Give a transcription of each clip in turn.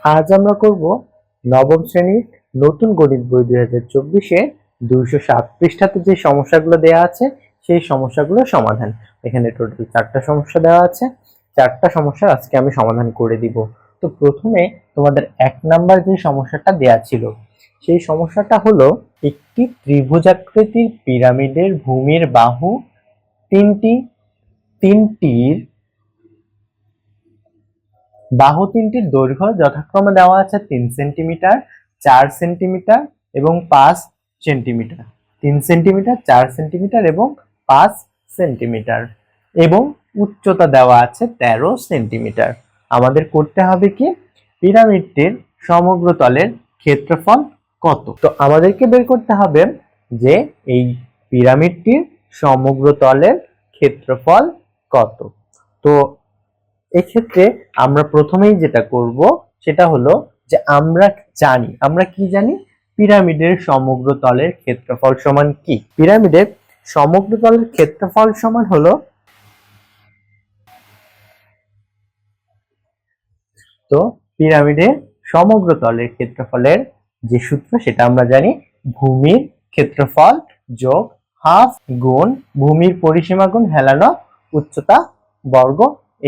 আজ আমরা করব নবম শ্রেণীর নতুন গণিত বই 2024-এ 207 পৃষ্ঠাতে যে সমস্যাগুলো দেওয়া আছে সেই সমস্যাগুলোর সমাধান। এখানে টোটাল 4টা সমস্যা দেওয়া আছে। 4টা সমস্যা আজকে আমি সমাধান করে দিব। তো প্রথমে তোমাদের 1 নাম্বার যে সমস্যাটা দেওয়া ছিল সেই সমস্যাটা হলো একটি ত্রিভুজাকৃতির পিরামিডের ভূমির বাহু তিনটির তিনটির দৈর্ঘ্য যথাক্রমে দেওয়া আছে 3 সেন্টিমিটার, 4 সেন্টিমিটার এবং 5 সেন্টিমিটার। 3 সেন্টিমিটার, 4 সেন্টিমিটার এবং 5 সেন্টিমিটার এবং উচ্চতা দেওয়া আছে 13 সেন্টিমিটার। আমাদের করতে হবে কি, পিরামিডটির সমগ্র তলের ক্ষেত্রফল কত। তো আমাদেরকে বের করতে হবে যে এই পিরামিডটির সমগ্র তলের ক্ষেত্রফল কত। তো এক্ষেত্রে আমরা প্রথমেই যেটা করব সেটা হলো যে আমরা কি জানি পিরামিডের সমগ্র তলের ক্ষেত্রফল সমান কি। পিরামিডের সমগ্র তলের ক্ষেত্রফল সমান হলো, তো পিরামিডের সমগ্র তলের ক্ষেত্রফলের যে সূত্র সেটা আমরা জানি, ভূমির ক্ষেত্রফল যোগ হাফ গুণ ভূমির পরিসীমা গুণ হেলানো উচ্চতা বর্গ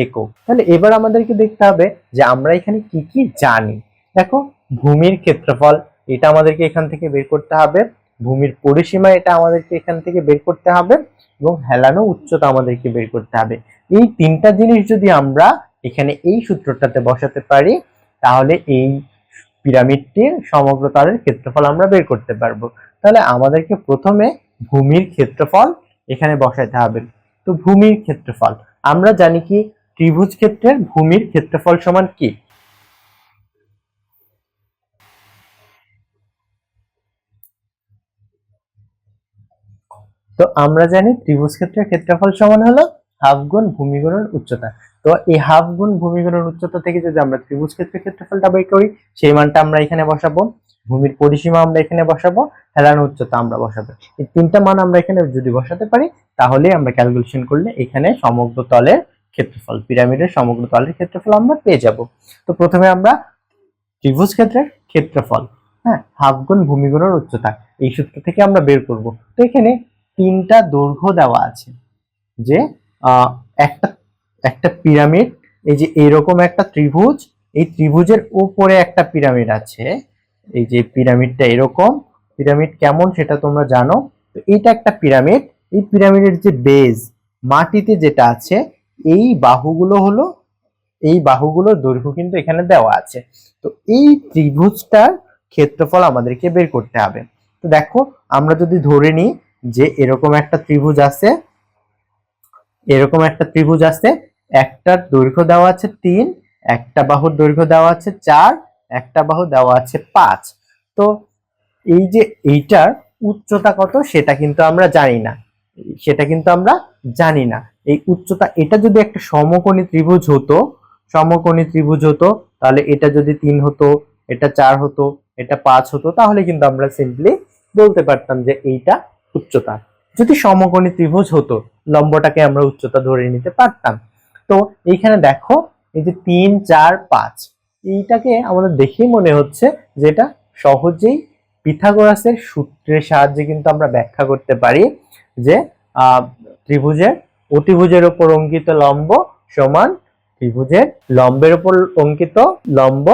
একক। তাহলে এবার আমাদেরকে দেখতে হবে যে আমরা এখানে কি কি জানি। দেখো, ভূমির ক্ষেত্রফল এটা আমাদেরকে এখান থেকে বের করতে হবে, ভূমির পরিসীমা এটা আমাদেরকে এখান থেকে বের করতে হবে এবং হেলানো উচ্চতা আমাদেরকে বের করতে হবে। এই তিনটা জিনিস যদি আমরা এখানে এই সূত্রটাতে বসাতে পারি তাহলে এই পিরামিডটির সমগ্র তলের ক্ষেত্রফল আমরা বের করতে পারবো। তাহলে আমাদেরকে প্রথমে ভূমির ক্ষেত্রফল এখানে বসাতে হবে। তো ভূমির ক্ষেত্রফল আমরা জানি কি, ত্রিভুজ ক্ষেত্রের ভূমির ক্ষেত্রফল সমান কি, তো আমরা জানি ত্রিভুজ ক্ষেত্রের ক্ষেত্রফল সমান হলো হাফ গুণ ভূমি গুণের উচ্চতা। তো এই হাফ গুণ ভূমি গুণের উচ্চতা থেকে যদি আমরা ত্রিভুজ ক্ষেত্রের ক্ষেত্রফলটা বের করি সেই মানটা আমরা এখানে বসাবো, ভূমির পরিসীমা আমরা এখানে বসাবো, হেলানো উচ্চতা আমরা বসাবো। এই তিনটা মান আমরা এখানে যদি বসাতে পারি তাহলে আমরা ক্যালকুলেশন করলে এখানে সমগ্র তলের ক্ষেত্রফল, পিরামিডের সমগ্র তলের ক্ষেত্রফল আমরা পেয়ে যাব। তো প্রথমে আমরা ত্রিভুজ ক্ষেত্রের ক্ষেত্রফল, হাফ গুণ ভূমি গুণের উচ্চতা, এই সূত্র থেকে আমরা বের করব। তো এখানে তিনটা দৈর্ঘ্য দেওয়া আছে, যে একটা একটা পিরামিড, এই যে এরকম একটা ত্রিভুজ, এই ত্রিভুজের উপরে একটা পিরামিড আছে। এই যে পিরামিডটা এরকম, পিরামিড কেমন সেটা তোমরা জানো। তো এটা একটা পিরামিড, এই পিরামিডের যে বেজ মাটিতে যেটা আছে, এই বাহুগুলোর দৈর্ঘ্য কিন্তু এখানে দেওয়া আছে। তো এই ত্রিভুজটার ক্ষেত্রফল আমাদেরকে বের করতে হবে। তো দেখো, আমরা যদি ধরে নিই যে এরকম একটা ত্রিভুজ আছে, একটার দৈর্ঘ্য দেওয়া আছে 3, একটা বাহুর দৈর্ঘ্য দেওয়া আছে 4, একটা বাহু দেওয়া আছে 5। তো এই যে এইটার উচ্চতা কত সেটা কিন্তু আমরা জানি না। এই উচ্চতা, এটা যদি একটা সমকোণী ত্রিভুজ হতো তাহলে এটা যদি 3 হতো, এটা 4 হতো, এটা 5 হতো, তাহলে কিন্তু আমরা সিম্পলি বলতে পারতাম যে এইটা উচ্চতা। যদি সমকোণী ত্রিভুজ হতো লম্বটাকে আমরা উচ্চতা ধরে নিতে পারতাম। তো এইখানে দেখো, এই যে 3, 4, 5, এইটাকে আমাদের দেখেই মনে হচ্ছে যে এটা সহজেই পিথাগোরাসের সূত্রের সাহায্যে কিন্তু আমরা ব্যাখ্যা করতে পারি যে ত্রিভুজের অতিভুজের উপর অঙ্কিত লম্ব সমান ত্রিভুজের লম্বের উপর অঙ্কিত লম্ব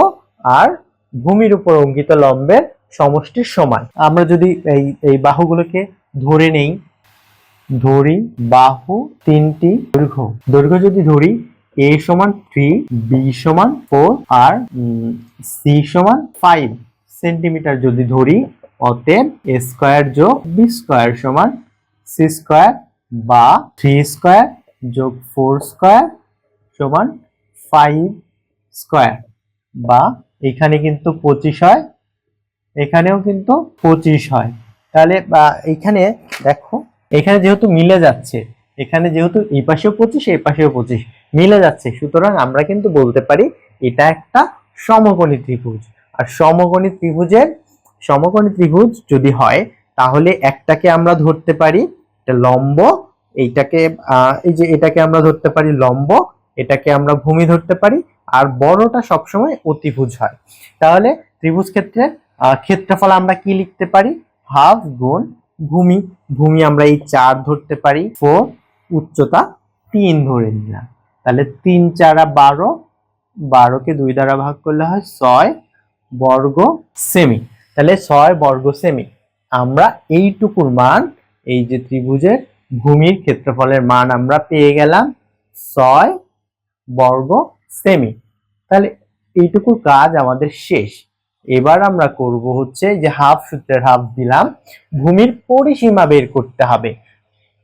আর ভূমির উপর অঙ্কিত লম্বের সমষ্টির সমান। আমরা যদি এই বাহুগুলোকে ধরি বাহু তিনটি, দৈর্ঘ্য যদি ধরি a সমান 3, b সমান 4 আর c সমান 5 সেন্টিমিটার যদি ধরি, অতএব a স্কয়ার যোগ b স্কয়ার সমান c স্কয়ার, বা 3 স্কয়ার যোগ 4 স্কয়ার সমান 5 স্কয়ার, বা এখানে কিন্তু 25 হয়, এখানেও কিন্তু 25 হয়। তাহলে এখানে দেখো, এখানে যেহেতু মিলে যাচ্ছে, এখানে যেহেতু এই পাশেও 25 এই পাশেও 25 মিলে যাচ্ছে, সুতরাং আমরা কিন্তু বলতে পারি এটা একটা সমকোণী ত্রিভুজ। আর সমকোণী ত্রিভুজ যদি হয় তাহলে একটাকে আমরা ধরতে পারি এটা লম্ব, এইটাকে এই যে এটাকে আমরা ধরতে পারি লম্ব, এটাকে আমরা ভূমি ধরতে পারি, আর বড়টা সবসময় অতিভুজ হয়। তাহলে ত্রিভুজ ক্ষেত্রের ক্ষেত্রফল আমরা কি লিখতে পারি? হাফ গুণ ভূমি। ভূমি আমরা এই 4 ধরতে পারি, 4, উচ্চতা 3 ধরে নিলাম। তাহলে 3 4 12, 12কে 2 দ্বারা ভাগ করলে হয় 6 বর্গ সেমি। তাহলে 6 বর্গ সেমি। আমরা এইটুকুর মান, এই যে ত্রিভুজের ভূমির ক্ষেত্রফলের মান আমরা পেয়ে গেলাম 6 বর্গ সেমি। তাহলে এইটুকু কাজ আমাদের শেষ। এবার আমরা করব হচ্ছে যে হাফ সূত্রের হাফ দিলাম, ভূমির পরিসীমা বের করতে হবে।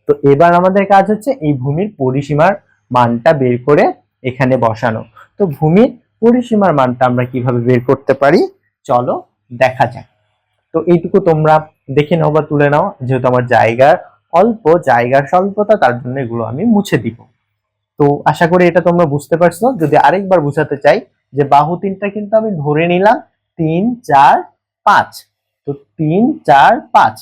তো এবার আমাদের কাজ হচ্ছে এই ভূমির পরিসীমার মানটা বের করে এখানে বসানো। তো ভূমির পরিসীমার মানটা আমরা কিভাবে বের করতে পারি চলো দেখা যাক। তো এইটুকু তোমরা দেখে নাও বা তুলে নাও, যেহেতু আমার জায়গার স্বল্পতা, তার জন্য এগুলো আমি মুছে দিব। তো আশা করি এটা তোমরা বুঝতে পারছো। যদি আরেকবার বুঝাতে চাই, যে বাহু তিনটা কিন্তু আমি ধরে নিলাম 3 4 5। তো 3 4 5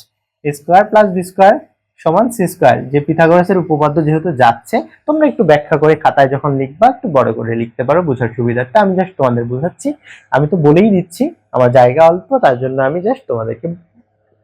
স্কয়ার প্লাস বি স্কয়ার সমান সি স্কয়ার, যে পিথাগোরাসের উপপাদ্য যেহেতু যাচ্ছে, তোমরা একটু ব্যাখ্যা করে খাতায় যখন লিখবা একটু বড় করে লিখতে পারো বোঝার সুবিধার্থে। আমি জাস্ট তোমাদের বোঝাচ্ছি, আমি তো বলেই দিচ্ছি আমার জায়গা অল্প, তার জন্য আমি জাস্ট তোমাদেরকে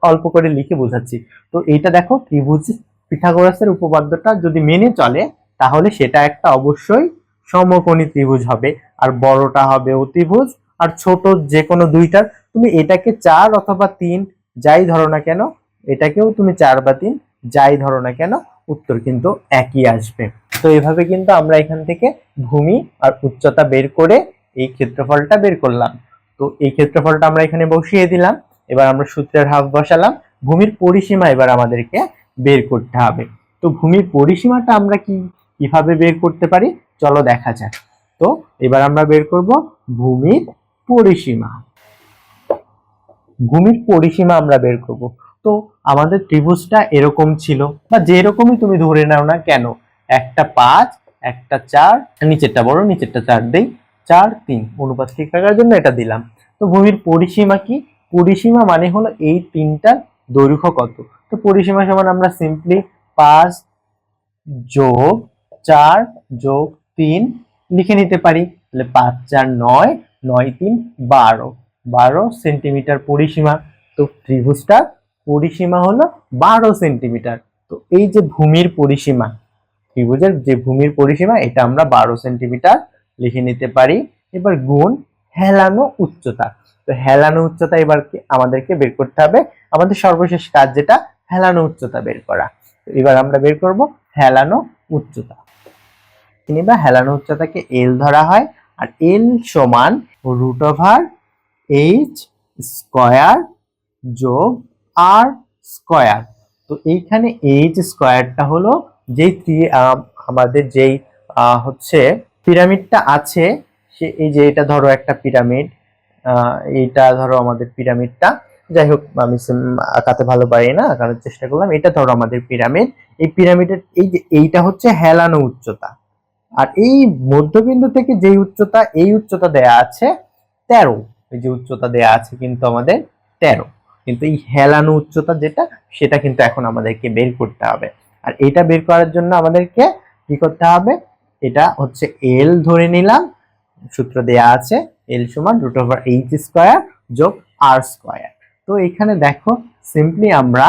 অল্প করে লিখে বোঝাচ্ছি। তো এইটা দেখো, ত্রিভুজ পিথাগোরাসের উপপাদ্যটা যদি মেনে চলে তাহলে সেটা একটা অবশ্যই সমকোণী ত্রিভুজ হবে, আর বড়টা হবে অতিভুজ, আর ছোট যে কোনো দুইটার তুমি এটাকে 4 অথবা 3 যাই ধরো না কেন, এটাকেও তুমি 4 বা 3 যাই ধরো না কেন, উত্তর কিন্তু একই আসবে। তো এইভাবে কিন্তু আমরা এখান থেকে ভূমি আর উচ্চতা বের করে এই ক্ষেত্রফলটা বের করলাম। তো এই ক্ষেত্রফলটা আমরা এখানে বসিয়ে দিলাম। এবার আমরা সূত্রের হাফ বসালাম। ভূমির পরিসীমা এবার আমাদেরকে বের করতে হবে। তো ভূমির পরিসীমাটা আমরা কিভাবে বের করতে পারি চলো দেখা যাক। তো এবার আমরা বের করব ভূমির পরিসীমা। ভূমির পরিসীমা আমরা বের করব। তো আমাদের ত্রিভুজটা এরকম ছিল, বা যেরকমই তুমি ধরে নাও না কেন, একটা 5 একটা 4, নিচেরটা বড় নিচেরটা 4 দেই, 4 3 অনুপাত ঠিক রাখার জন্য এটা দিলাম। তো ভূমির পরিসীমা কি? পরিসীমা মানে হলো এই তিনটার দৈর্ঘ্য কত। তো পরিসীমা সমান আমরা সিম্পলি 5 যোগ 4 যোগ 3 লিখে নিতে পারি। তাহলে 5 4 9, 9 3 12, 12 সেন্টিমিটার পরিসীমা। তো ত্রিভুজটার পরিসীমা হলো 12 সেন্টিমিটার। তো এই যে ভূমির পরিসীমা, ত্রিভুজের যে ভূমির পরিসীমা, এটা আমরা 12 সেন্টিমিটার লিখে নিতে পারি। এবার গুণ হেলানো উচ্চতা। তো হেলানো উচ্চতা এবার আমাদেরকে বের করতে হবে, আমাদের সর্বশেষ কাজ যেটা হেলানো উচ্চতা বের করা। এবার আমরা বের করব হেলানো উচ্চতা। কিংবা হেলানো উচ্চতাকে এল ধরা হয়, আর এল সমান √h স্কয়ার যোগ আর স্কয়ার। তো এইখানে এইচ স্কয়ারটা হলো যেই আমাদের যেই হচ্ছে পিরামিডটা আছে, সে এই যে এটা ধরো একটা পিরামিড, এইটা ধরো আমাদের পিরামিডটা, যাই হোক আমি আঁকাতে ভালো পারি না, আঁকানোর চেষ্টা করলাম। এটা ধরো আমাদের পিরামিড, এই পিরামিডের এই যে এইটা হচ্ছে হেলানো উচ্চতা, আর এই মধ্যবিন্দু থেকে যেই উচ্চতা, এই উচ্চতা দেয়া আছে 13। এই যে উচ্চতা দেয়া আছে কিন্তু আমাদের 13, কিন্তু এই হেলানো উচ্চতা যেটা, সেটা কিন্তু এখন আমাদেরকে বের করতে হবে। আর এটা বের করার জন্য আমাদেরকে কি করতে হবে, এটা হচ্ছে এল ধরে নিলাম, সূত্র দেয়া আছে এল সমান √h স্কয়ার যোগ আর স্কয়ার। তো এখানে দেখো সিম্পলি আমরা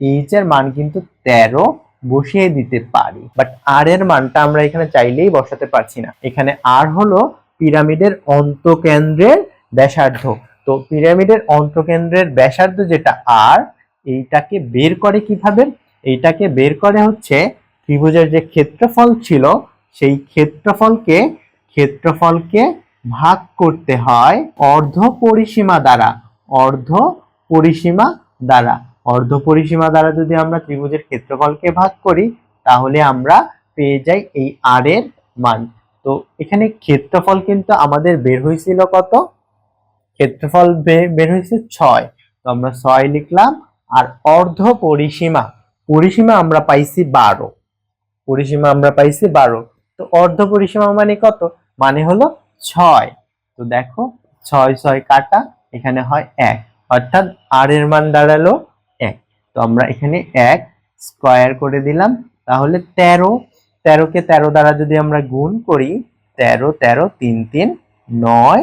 এইচ এর মান কিন্তু 13 বসিয়ে দিতে পারি, বাট আর এর মানটা আমরা এখানে চাইলেই বসাতে পারছি না। এখানে আর হলো পিরামিডের অন্তকেন্দ্রের ব্যাসার্ধ। তো পিরামিডের অন্তকেন্দ্রের ব্যাসার্ধ যেটা আর, এইটাকে বের করে কিভাবে? এইটাকে বের করে হচ্ছে ত্রিভুজের যে ক্ষেত্রফল ছিল, সেই ক্ষেত্রফলকে ভাগ করতে হয় অর্ধ পরিসীমা দ্বারা। অর্ধ পরিসীমা দ্বারা যদি আমরা ত্রিভুজের ক্ষেত্রফলকে ভাগ করি, তাহলে আমরা পেয়ে যাই এই আর এর মান। তো এখানে ক্ষেত্রফল কিন্তু আমাদের বের হয়েছিল কত? ক্ষেত্রফল বের হয়েছে 6। তো আমরা 6 লিখলাম। আর অর্ধ পরিসীমা আমরা পাইছি 12। তো অর্ধ পরিসীমা মানে কত? মানে হলো 6। তো দেখো 6 6 কাটা, এখানে হয় 1, অর্থাৎ আর এর মান দাঁড়ালো 1। তো আমরা এখানে 1 স্কয়ার করে দিলাম, তাহলে 13। 13 কে 13 দ্বারা যদি আমরা গুণ করি, 13 13 3 3 9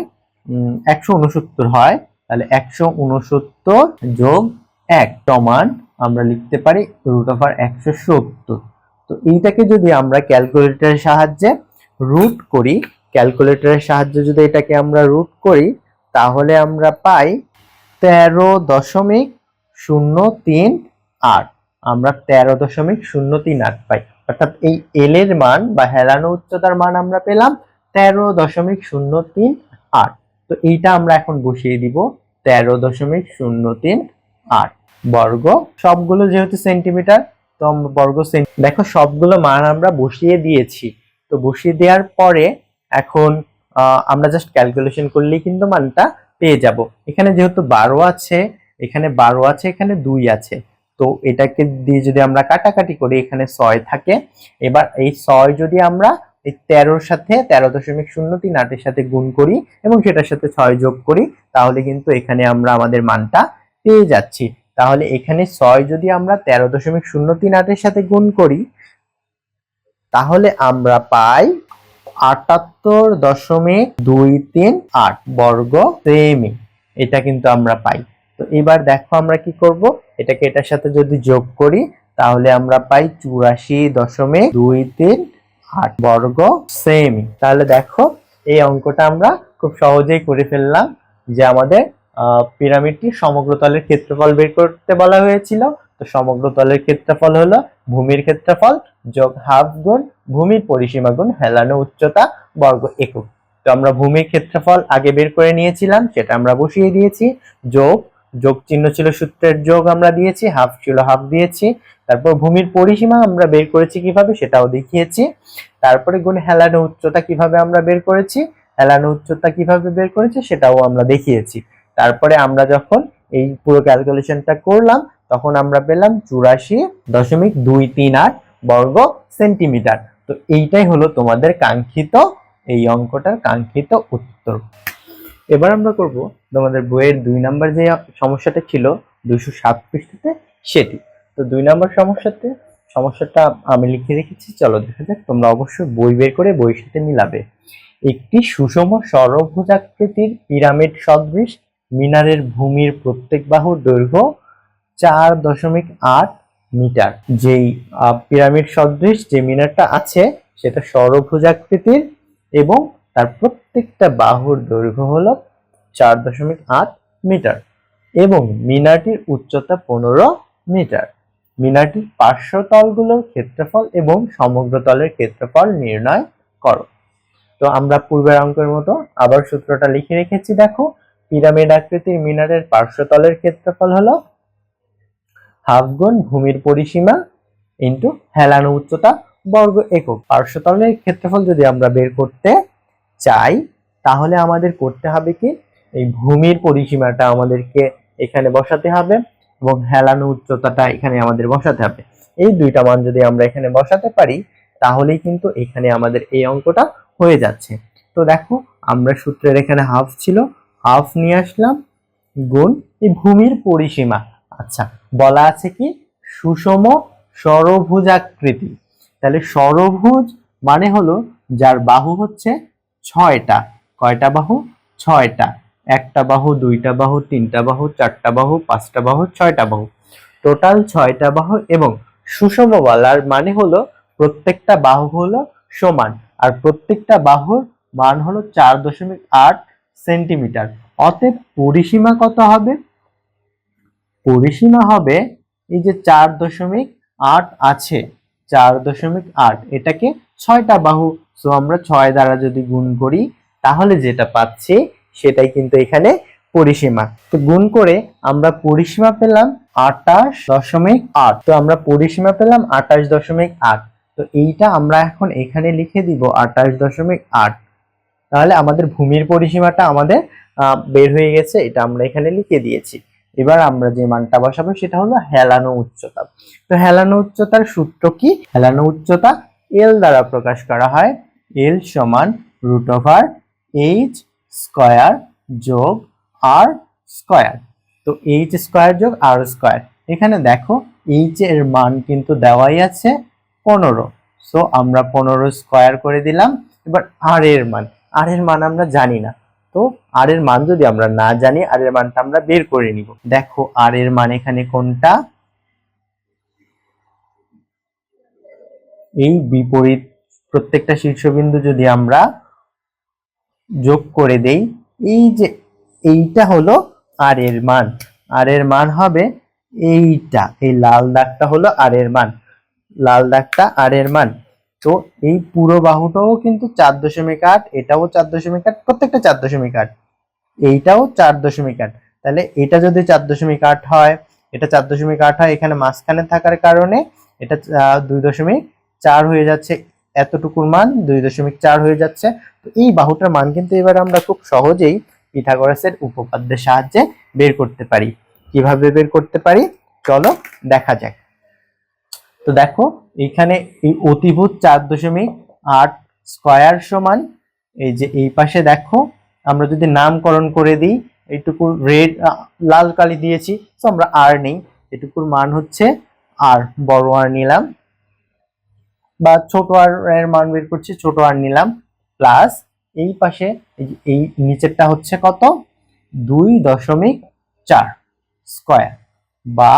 169 হয়। তাহলে 169 যোগ 1 সমান আমরা লিখতে পারি √170। তো এইটাকে যদি আমরা ক্যালকুলেটরের সাহায্যে রুট করি, ক্যালকুলেটরের সাহায্যে যদি এটাকে আমরা রুট করি, তাহলে আমরা পাই 13.038। আমরা 13.038 পাই, অর্থাৎ এই এল এর মান বা হেলানো উচ্চতার মান আমরা পেলাম 13.038। তো এইটা আমরা এখন বসিয়ে দিব 13.038 বর্গ, সবগুলো যেহেতু সেন্টিমিটার তো আমরা বর্গ দেখো সবগুলো মান আমরা বসিয়ে দিয়েছি। তো বসিয়ে দেওয়ার পরে এখন আমরা জাস্ট ক্যালকুলেশন করলেই কিন্তু মানটা পেয়ে যাব। এখানে যেহেতু 12 আছে, এখানে 12 আছে, এখানে 2 আছে, তো এটাকে দিয়ে যদি আমরা কাটাকাটি করি এখানে 6 থাকে। এবার এই 6 যদি আমরা এই 13 সাথে 13.038 এর সাথে গুণ করি এবং সেটার সাথে 6 যোগ করি, তাহলে কিন্তু এখানে আমরা আমাদের মানটা পেয়ে যাচ্ছি। তাহলে এখানে 6 যদি আমরা 13.038 এর সাথে গুণ করি, তাহলে আমরা পাই 78.238 বর্গ সেমি। এটা কিন্তু আমরা পাই। তো এবার দেখো আমরা কি করব, এটাকে এটার সাথে যদি যোগ করি তাহলে আমরা পাই 84.238 বর্গ সেমি। তাহলে দেখো এই অঙ্কটা আমরা খুব সহজেই করে ফেললাম, যে আমাদের পিরামিডটির সমগ্রতলের ক্ষেত্রফল বের করতে বলা হয়েছিল। তো সমগ্রতলের ক্ষেত্রফল হলো ভূমির ক্ষেত্রফল যোগ হাফ গুণ ভূমির পরিসীমা গুণ হেলানো উচ্চতা বর্গ একক। তো আমরা ভূমির ক্ষেত্রফল আগে বের করে নিয়েছিলাম, সেটা আমরা বসিয়ে দিয়েছি। যোগ যোগ চিহ্ন ছিল সূত্রের যোগ, আমরা দিয়েছি, হাফ ছিল হাফ দিয়েছি। তারপর ভূমির পরিসীমা আমরা বের করেছি কিভাবে সেটাও দেখিয়েছি। তারপরে গুণ হেলানো উচ্চতা কিভাবে আমরা বের করেছি, হেলানো উচ্চতা কিভাবে বের করেছি সেটাও আমরা দেখিয়েছি। তারপরে আমরা যখন এই পুরো ক্যালকুলেশনটা করলাম তখন আমরা পেলাম 84.238 বর্গ সেন্টিমিটার। তো এইটাই হলো তোমাদের কাঙ্ক্ষিত, এই অঙ্কটার কাঙ্ক্ষিত উত্তর। এবার আমরা করব তোমাদের বইয়ের 2 নাম্বার যে সমস্যাটা ছিল 207 পৃষ্ঠাতে সেটি। তো 2 নাম্বার সমস্যাটা আমি লিখে রেখেছি, চলো দেখা যাক। তোমরা অবশ্যই বই বের করে বইয়ের সাথে মিলাবে। একটি সুষম ষড়ভুজাকৃতির পিরামিড সদৃশ মিনারের ভূমির প্রত্যেক বাহুর দৈর্ঘ্য 4.8 মিটার। যেই পিরামিড সদৃশ যে মিনারটা আছে সেটা ষড়ভুজাকৃতির এবং তার প্রত্যেকটা বাহুর দৈর্ঘ্য হলো 4.8 মিটার এবং মিনারটির উচ্চতা 15 মিটার। মিনারটির পার্শ্বতলগুলোর ক্ষেত্রফল এবং সমগ্র তলের ক্ষেত্রফল নির্ণয় করো। তো আমরা পূর্বের অঙ্কের মতো আবার সূত্রটা লিখে রেখেছি। দেখো, পিরামিড আকৃতির মিনারের পার্শ্বতলের ক্ষেত্রফল হলো হাফ গুণ ভূমির পরিসীমা ইন্টু হেলানো উচ্চতা বর্গ একক। পার্শ্বতলের ক্ষেত্রফল যদি আমরা বের করতে চাই তাহলে আমাদের করতে হবে কি, এই ভূমির পরিসীমাটা আমাদেরকে এখানে বসাতে হবে এবং হেলানো উচ্চতাটা এখানে আমাদের বসাতে হবে। এই দুইটা মান যদি আমরা এখানে বসাতে পারি তাহলেই কিন্তু এখানে আমাদের এই অঙ্কটা হয়ে যাচ্ছে। তো দেখো আমরা সূত্রের এখানে হাফ ছিল, হাফ নিয়ে আসলাম গুণ এই ভূমির পরিসীমা। আচ্ছা, বলা আছে কি সুষম ষড়ভুজাকৃতি। তাহলে ষড়ভুজ মানে হলো যার বাহু হচ্ছে 6টা। কয়টা বাহু? 6টা। একটা বাহু, দুইটা বাহু, তিনটা বাহু, চারটা বাহু, পাঁচটা বাহু, 6টা বাহু, টোটাল 6টা বাহু। এবং সুষম বলার মানে হলো প্রত্যেকটা বাহু হলো সমান আর প্রত্যেকটা বাহুর মান হলো 4.8 সেন্টিমিটার। অতএব পরিসীমা কত হবে? পরিসীমা হবে এই যে 4.8 আছে, 4.8 এটাকে 6টা বাহু, সো আমরা 6 দ্বারা যদি গুণ করি তাহলে যেটা পাচ্ছি সেটাই কিন্তু এখানে পরিসীমা। তো গুণ করে আমরা পরিসীমা পেলাম 28.8। তো আমরা পরিসীমা পেলাম 28.8। তো এইটা আমরা এখন এখানে লিখে দিব 28.8। তাহলে আমাদের ভূমির পরিসীমাটা আমাদের বের হয়ে গেছে, এটা আমরা এখানে লিখে দিয়েছি। এবার আমরা যে মানটা বসাবো সেটা হলো হেলানো উচ্চতা। তো হেলানো উচ্চতার সূত্র কি? হেলানো উচ্চতা এল দ্বারা প্রকাশ করা হয়। এল সমান √h স্কয়ার যোগ আর স্কয়ার। তো এইচ স্কয়ার যোগ আর স্কয়ার। এখানে দেখো এইচ এর মান কিন্তু দেওয়াই আছে 15, সো আমরা 15 স্কয়ার করে দিলাম এবার আর এর মান আমরা জানি না। তো আর এর মান যদি আমরা না জানি, আর এর মানটা আমরা বের করে নিব। দেখো আর এর মান এখানে কোনটা, এই বিপরীত প্রত্যেকটা শীর্ষবিন্দু যদি আমরা যোগ করে দেই, এই যে এইটা হলো আর এর মান। আর এর মান হবে এইটা, এই লাল দাগটা হলো আর এর মান, লাল দাগটা আর এর মান। তো এই পুরো বাহুটাও কিন্তু 4.8, এটাও 4.8, প্রত্যেকটা 4.8, এইটাও 4.8। তাহলে এটা যদি 4.8 হয়, এটা 4.8 হয়, এখানে মাঝখানে থাকার কারণে এটা 2.4 হয়ে যাচ্ছে, এতটুকুর মান 2.4 হয়ে যাচ্ছে। তো এই বাহুটার মান কিন্তু এবার আমরা খুব সহজেই পিথাগোরাসের উপপাদ্যের সাহায্যে বের করতে পারি। কিভাবে বের করতে পারি চলো দেখা যাক। তো দেখো এখানে এই অতিভুজ 4.8 স্কয়ার সমান, এই যে এই পাশে দেখো আমরা যদি নামকরণ করে দিই, এইটুকু রেড লাল কালি দিয়েছি, তো আমরা আর নেই, এটুকুর মান হচ্ছে আর, বড় আর নিলাম, বা ছোট আর এর মান বের করছি, ছোট আর নিলাম, প্লাস এই পাশে এই নিচেরটা হচ্ছে কত, 2.4 স্কয়ার, বা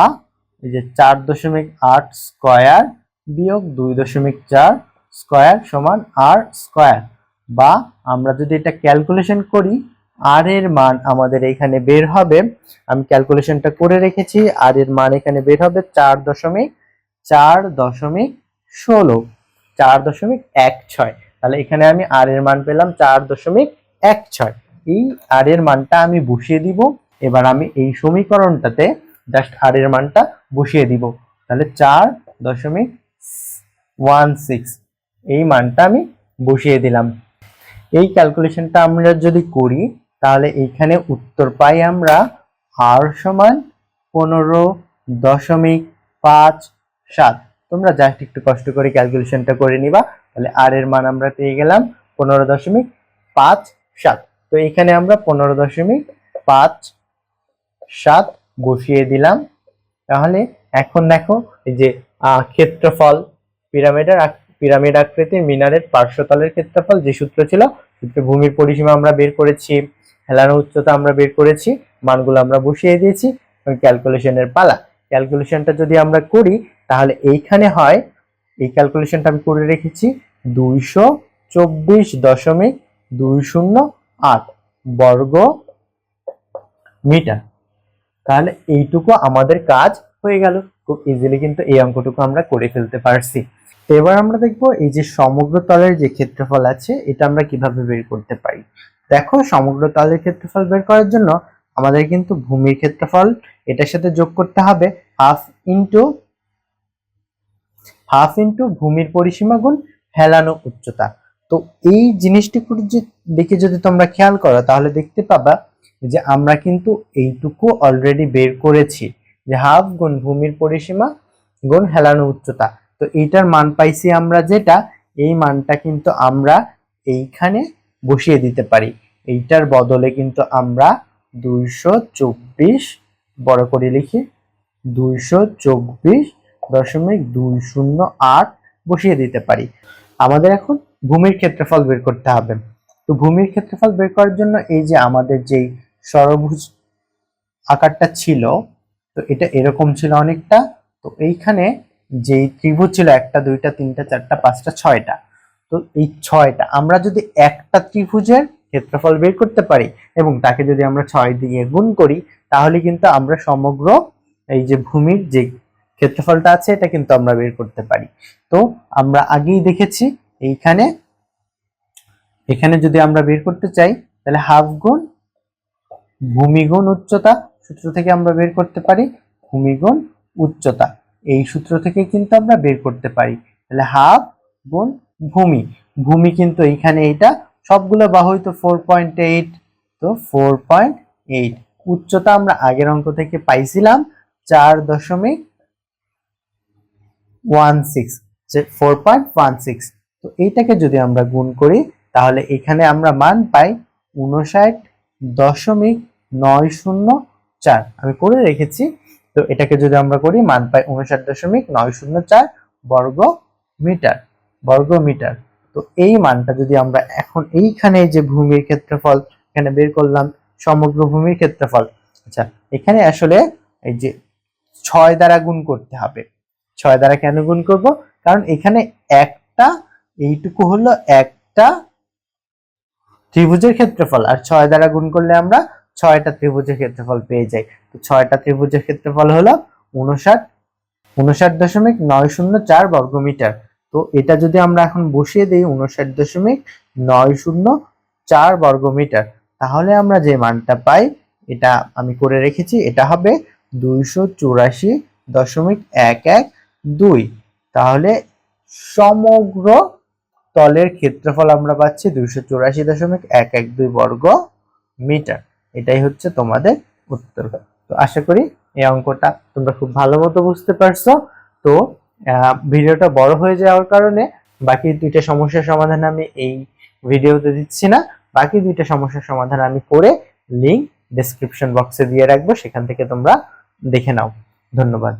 এই যে 4.8 স্কয়ার বিয়োগ 2.4 স্কয়ার সমান আর স্কয়ার। বা আমরা যদি এটা ক্যালকুলেশন করি, আর এর মান আমাদের এখানে বের হবে, আমি ক্যালকুলেশনটা করে রেখেছি, আর এর মান এখানে বের হবে 4.16, 4.16। তাহলে এখানে আমি আর এর মান পেলাম 4.16। এই আর এর মানটা আমি বসিয়ে দিব। এবার আমি এই সমীকরণটাতে জাস্ট আর এর মানটা বসিয়ে দিব, তাহলে 4.16 এই মানটা আমি বসিয়ে দিলাম। এই ক্যালকুলেশনটা আমরা যদি করি তাহলে এইখানে উত্তর পাই আমরা আর সমান 15.57। তোমরা জাস্ট একটু কষ্ট করে ক্যালকুলেশনটা করে নিবা, তাহলে আর এর মান আমরা পেয়ে গেলাম 15.57। তো এখানে আমরা 15.57 বসিয়ে দিলাম। তাহলে এখন দেখো এই যে ক্ষেত্রফল, পিরামিড আকৃতির মিনারের পার্শ্বতলের ক্ষেত্রফল যে সূত্র ছিল, সূত্রে ভূমির পরিসীমা আমরা বের করেছি, হেলানো উচ্চতা আমরা বের করেছি, মানগুলো আমরা বসিয়ে দিয়েছি, ক্যালকুলেশনের পালা। ক্যালকুলেশনটা যদি আমরা করি তাহলে এইখানে হয়, এই ক্যালকুলেশনটা আমি করে রেখেছি, 224.208 বর্গ মিটার। তাহলে এইটুকু আমাদের কাজ হয়ে গেল, খুব ইজিলি কিন্তু এই অঙ্কটুকু আমরা করে ফেলতে পারছি। এবার আমরা দেখবো এই যে সমগ্র তলের যে ক্ষেত্রফল আছে এটা আমরা কিভাবে বের করতে পারি। দেখো সমগ্র তলের ক্ষেত্রফল বের করার জন্য আমাদের কিন্তু ভূমির ক্ষেত্রফল এটার সাথে যোগ করতে হবে হাফ ইন্টু ভূমির পরিসীমা গুণ হেলানো উচ্চতা। তো এই জিনিসটি দেখে যদি তোমরা খেয়াল করো তাহলে দেখতে পাবা যে আমরা কিন্তু এইটুকু অলরেডি বের করেছি, যে হাফ গুণ ভূমির পরিসীমা গুণ হেলানো উচ্চতা। তো এইটার মান পাইছি আমরা, যেটা এই মানটা কিন্তু আমরা এইখানে বসিয়ে দিতে পারি। এইটার বদলে কিন্তু আমরা 224, বড় করে লিখি, 224.208 বসিয়ে দিতে পারি। আমাদের এখন ভূমির ক্ষেত্রফল বের করতে হবে। তো ভূমির ক্ষেত্রফল বের করার জন্য এই যে আমাদের যেই ষড়ভুজ আকারটা ছিল, তো এটা এরকম ছিল অনেকটা। তো এইখানে যেই ত্রিভুজ ছিল 1 2 3 4 5 6টা, তো এই 6টা আমরা যদি একটা ত্রিভুজের ক্ষেত্রফল বের করতে পারি এবং তাকে যদি আমরা 6 দিয়ে গুণ করি, তাহলে কিন্তু আমরা সমগ্র এই যে ভূমির যে ক্ষেত্রফলটা আছে এটা কিন্তু আমরা বের করতে পারি। তো আমরা আগেই দেখেছি এখানে যদি আমরা বের করতে চাই তাহলে হাফ গুণ ভূমি গুণ উচ্চতা সূত্র থেকে আমরা বের করতে পারি, ভূমি গুণ উচ্চতা এই সূত্র থেকে কিন্তু আমরা বের করতে পারি। তাহলে হাফ গুণ ভূমি কিন্তু এইখানে এইটা সবগুলো বাহুই তো 4.8, তো 4.8। উচ্চতা আমরা আগের অঙ্ক থেকে পাইছিলাম 4.16। তো এইটাকে যদি আমরা গুণ করি তাহলে এখানে আমরা মান পাই 59.904। আমি করে রেখেছি। তো এটাকে যদি আমরা করি মান পাই 59.904 বর্গ মিটার। তো তো এই মানটা যদি আমরা এখন এইখানে যে ভূমির ক্ষেত্রফল এখানে বের করলাম, সমগ্র ভূমির ক্ষেত্রফল, আচ্ছা এখানে আসলে এই যে 6 দ্বারা গুণ করতে হবে। 6 দ্বারা কেন গুণ করব? কারণ এখানে একটা, এইটুকু হলো একটা ত্রিভুজের ক্ষেত্রফল, আর 6 দ্বারা গুণ করলে আমরা 6টা ত্রিভুজের ক্ষেত্রফল পেয়ে যাই। তো 6টা ত্রিভুজের ক্ষেত্রফল হলো 59.9004 বর্গমিটার। তো এটা যদি আমরা এখন বসিয়ে দিই 59.904 বর্গমিটার, তাহলে আমরা যে মানটা পাই, এটা আমি করে রেখেছি, এটা হবে 284.112। তাহলে সমগ্র তলের ক্ষেত্রফল আমরা পাচ্ছি 284.112 বর্গ মিটার। এটাই হচ্ছে তোমাদের উত্তর। তো আশা করি এই অঙ্কটা তোমরা খুব ভালো মতো বুঝতে পারছো। তো ভিডিওটা বড় হয়ে যাওয়ার কারণে বাকি দুইটা সমস্যার সমাধান আমি এই ভিডিওতে দিচ্ছি না। বাকি দুইটা সমস্যার সমাধান আমি করে লিংক ডেসক্রিপশন বক্সে দিয়ে রাখবো, সেখান থেকে তোমরা দেখে নাও। ধন্যবাদ।